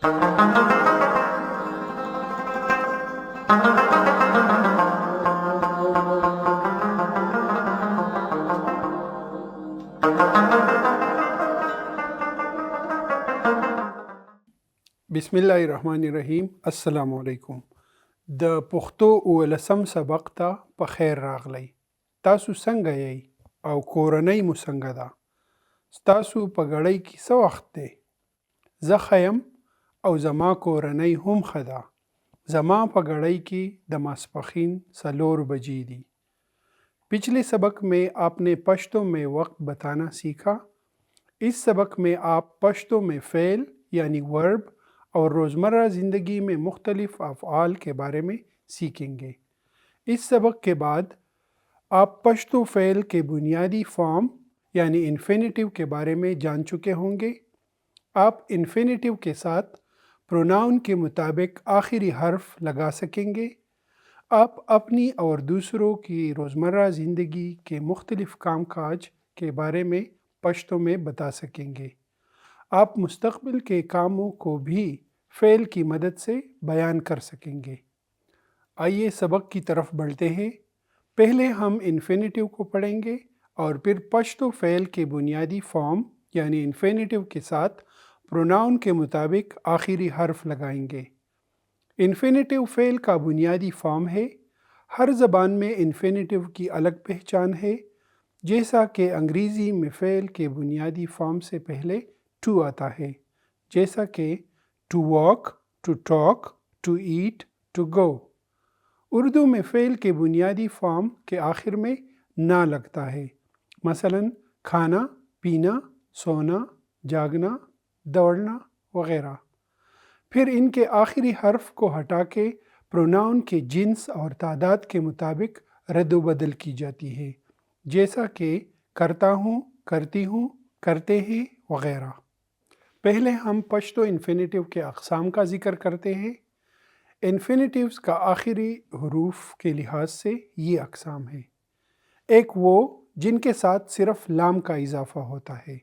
بسم الله الرحمن الرحیم. السلام علیکم. د پښتو اولسم سبق ته په خیر راغلی. تاسو څنګه یئ او کورنۍ مو څنګه ده؟ ستاسو په ګړۍ کې څه وخت دی؟ زه ښه یم او زما کورنۍ هم ښه ده. زما په ګړۍ کې د ماسپښین 4 بجے دی. پچھلے سبق میں آپ نے پشتو میں وقت بتانا سیکھا. اس سبق میں آپ پشتو میں فعل یعنی ورب اور روزمرہ زندگی میں مختلف افعال کے بارے میں سیکھیں گے. اس سبق کے بعد آپ پشتو فعل کے بنیادی فارم یعنی انفینیٹیو کے بارے میں جان چکے ہوں گے. آپ انفینیٹیو کے ساتھ پروناؤن کے مطابق آخری حرف لگا سکیں گے. آپ اپنی اور دوسروں کی روزمرہ زندگی کے مختلف کام کاج کے بارے میں پشتو میں بتا سکیں گے. آپ مستقبل کے کاموں کو بھی فعل کی مدد سے بیان کر سکیں گے. آئیے سبق کی طرف بڑھتے ہیں. پہلے ہم انفینیٹیو کو پڑھیں گے اور پھر پشتو فعل کے بنیادی فارم یعنی انفینیٹیو کے ساتھ پروناؤن کے مطابق آخری حرف لگائیں گے. انفینیٹیو فعل کا بنیادی فارم ہے. ہر زبان میں انفینیٹیو کی الگ پہچان ہے. جیسا کہ انگریزی میں فعل کے بنیادی فارم سے پہلے ٹو آتا ہے، جیسا کہ to walk, to talk, to eat, to go. Urdu میں فعل کے بنیادی فارم کے آخر میں نا لگتا ہے، مثلا کھانا، پینا، سونا، جاگنا، دوڑنا وغیرہ. پھر ان کے آخری حرف کو ہٹا کے پروناؤن کے جنس اور تعداد کے مطابق رد و بدل کی جاتی ہے، جیسا کہ کرتا ہوں، کرتی ہوں، کرتے ہیں وغیرہ. پہلے ہم پشتو انفینیٹیو کے اقسام کا ذکر کرتے ہیں. انفینیٹیوز کا آخری حروف کے لحاظ سے یہ اقسام ہیں. ایک وہ جن کے ساتھ صرف لام کا اضافہ ہوتا ہے.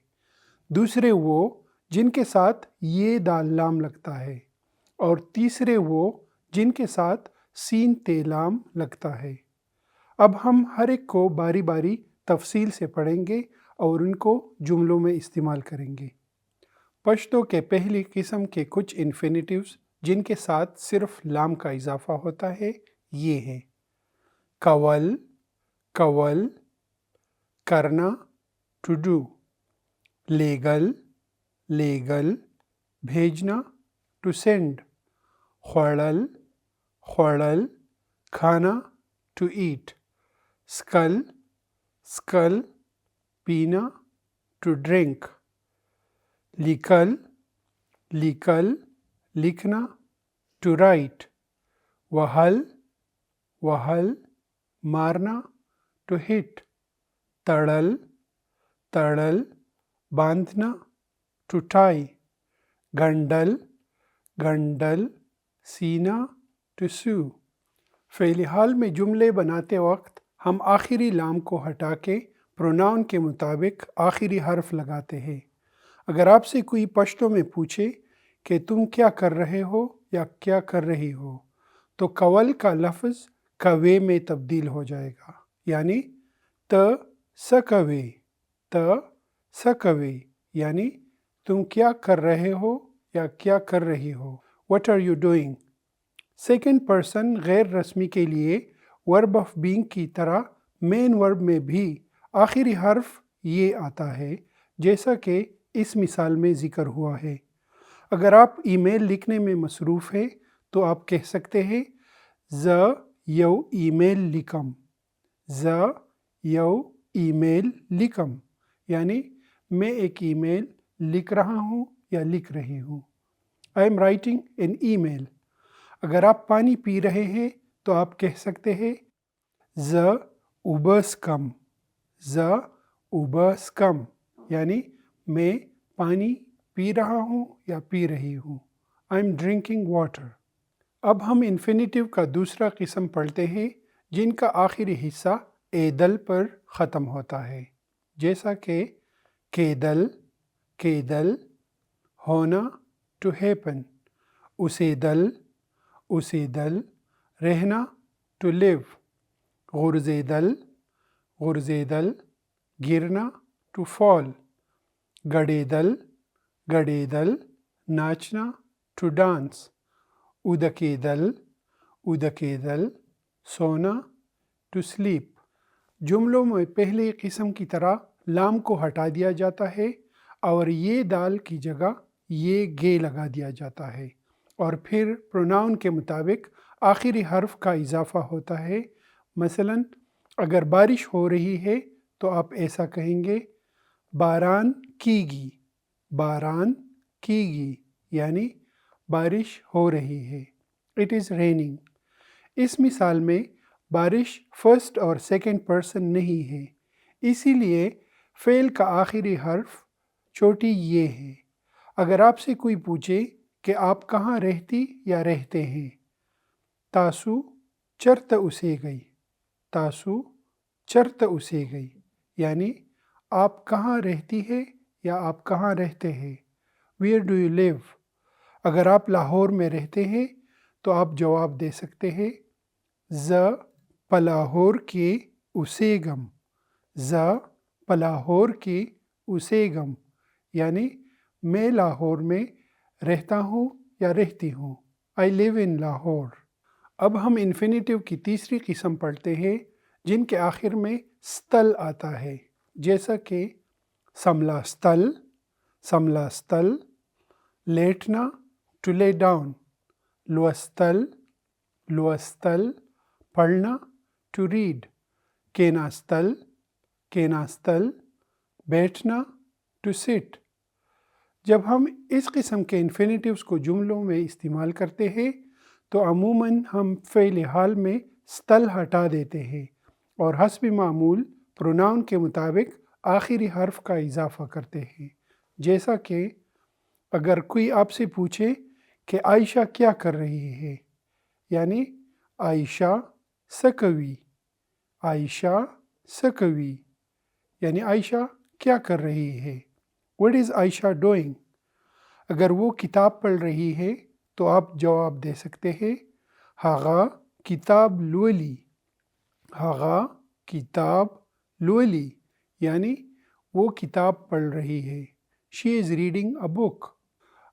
دوسرے وہ جن کے ساتھ یہ دال لام لگتا ہے. اور تیسرے وہ جن کے ساتھ سین تے لام لگتا ہے. اب ہم ہر ایک کو باری باری تفصیل سے پڑھیں گے اور ان کو جملوں میں استعمال کریں گے. پشتو کے پہلی قسم کے کچھ انفینیٹیوز جن کے ساتھ صرف لام کا اضافہ ہوتا ہے یہ ہیں: کول، کول، کرنا، ٹو ڈو، لیگل، لیگل، بھیجنا، ٹو سینڈ، خوڑل، خوڑل، کھانا، ٹو ایٹ، اسکل، اسکل، پینا، ٹو ڈرنک، لکل، لکل، لکھنا، ٹو رائٹ، وہل، وہل، مارنا، ٹو ہٹ، تڑل، تڑل، باندھنا، ٹو ٹائی، گنڈل، گنڈل، سینا، ٹو سو. فعل حال میں جملے بناتے وقت ہم آخری لام کو ہٹا کے پروناؤن کے مطابق آخری حرف لگاتے ہیں. اگر آپ سے کوئی پشتو میں پوچھے کہ تم کیا کر رہے ہو یا کیا کر رہی ہو تو کول کا لفظ کوے میں تبدیل ہو جائے گا، یعنی ت سکوے، ت سکوے، یعنی تم کیا کر رہے ہو یا کیا کر رہی ہو. What are you doing؟ Second person غیر رسمی کے لیے ورب آف بینگ کی طرح مین ورب میں بھی آخری حرف یہ آتا ہے، جیسا کہ اس مثال میں ذکر ہوا ہے. اگر آپ ای میل لکھنے میں مصروف ہیں تو آپ کہہ سکتے ہیں ز یو ای میل لکم، ز یو ای میل لکم، یعنی میں ایک ای میل لکھ رہا ہوں یا لکھ رہی ہوں. آئی ایم رائٹنگ این ای میل. اگر آپ پانی پی رہے ہیں تو آپ کہہ سکتے ہیں ز اوبس کم، ز اوبس کم، یعنی میں پانی پی رہا ہوں یا پی رہی ہوں. I am drinking water. اب ہم انفینیٹیو کا دوسرا قسم پڑھتے ہیں جن کا آخری حصہ ایدل پر ختم ہوتا ہے، جیسا کہ کیدل، کیدل، ہونا، ٹو ہیپن، اسے دل رہنا to live غرزے دل گرنا to fall گڑے دل ناچنا to dance ادکے دل سونا to sleep جملوں میں پہلے قسم کی طرح لام کو ہٹا دیا جاتا ہے اور یہ دال کی جگہ یہ گے لگا دیا جاتا ہے اور پھر پروناؤن کے مطابق آخری حرف کا اضافہ ہوتا ہے۔ مثلا اگر بارش ہو رہی ہے تو آپ ایسا کہیں گے باران کیگی یعنی بارش ہو رہی ہے، اٹ از ریننگ۔ اس مثال میں بارش فرسٹ اور سیکنڈ پرسن نہیں ہے، اسی لیے فعل کا آخری حرف چھوٹی یہ ہے۔ اگر آپ سے کوئی پوچھے کہ آپ کہاں رہتی یا رہتے ہیں، تاسو چرت اسے گئی یعنی آپ کہاں رہتی ہے یا آپ کہاں رہتے ہیں، ویئر ڈو یو لیو۔ اگر آپ لاہور میں رہتے ہیں تو آپ جواب دے سکتے ہیں ز پلاہور کے اسے گم یعنی میں لاہور میں رہتا ہوں یا رہتی ہوں، آئی لیو ان لاہور۔ اب ہم انفینیٹیو کی تیسری قسم پڑھتے ہیں جن کے آخر میں ستل آتا ہے، جیسا کہ سملا ستل، لیٹنا ٹو لے ڈاؤن، لوستل پڑھنا ٹو ریڈ، کیناستل بیٹھنا ٹو سٹ۔ جب ہم اس قسم کے انفینیٹیوز کو جملوں میں استعمال کرتے ہیں تو عموماً ہم فعل حال میں ستل ہٹا دیتے ہیں اور حسب معمول پروناؤن کے مطابق آخری حرف کا اضافہ کرتے ہیں، جیسا کہ اگر کوئی آپ سے پوچھے کہ عائشہ کیا کر رہی ہے، یعنی عائشہ سکوی یعنی عائشہ کیا کر رہی ہے، what is عائشہ doing۔ اگر وہ کتاب پڑھ رہی ہے تو آپ جواب دے سکتے ہیں ہاغا کتاب لولی یعنی وہ کتاب پڑھ رہی ہے، she is reading a book۔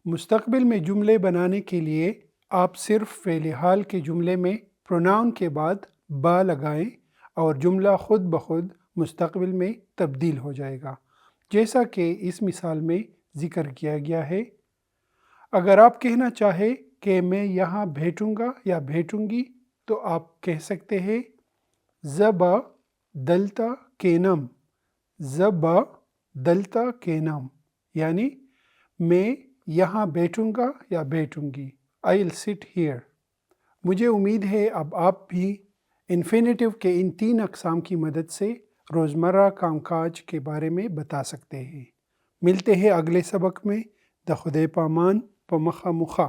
مستقبل میں جملے بنانے کے لیے آپ صرف فعل حال کے جملے میں پروناؤن کے بعد با لگائیں اور جملہ خود بخود مستقبل میں تبدیل ہو جائے گا، جیسا کہ اس مثال میں ذکر کیا گیا ہے۔ اگر آپ کہنا چاہیں کہ میں یہاں بیٹھوں گا یا بیٹھوں گی تو آپ کہہ سکتے ہیں زبا دلتا کینم یعنی میں یہاں بیٹھوں گا یا بیٹھوں گی، I'll sit here۔ مجھے امید ہے اب آپ بھی انفینیٹیو کے ان 3 اقسام کی مدد سے روزمرہ کام کاج کے بارے میں بتا سکتے ہیں۔ ملتے ہیں اگلے سبق میں، خدای پامان پمخا مخا۔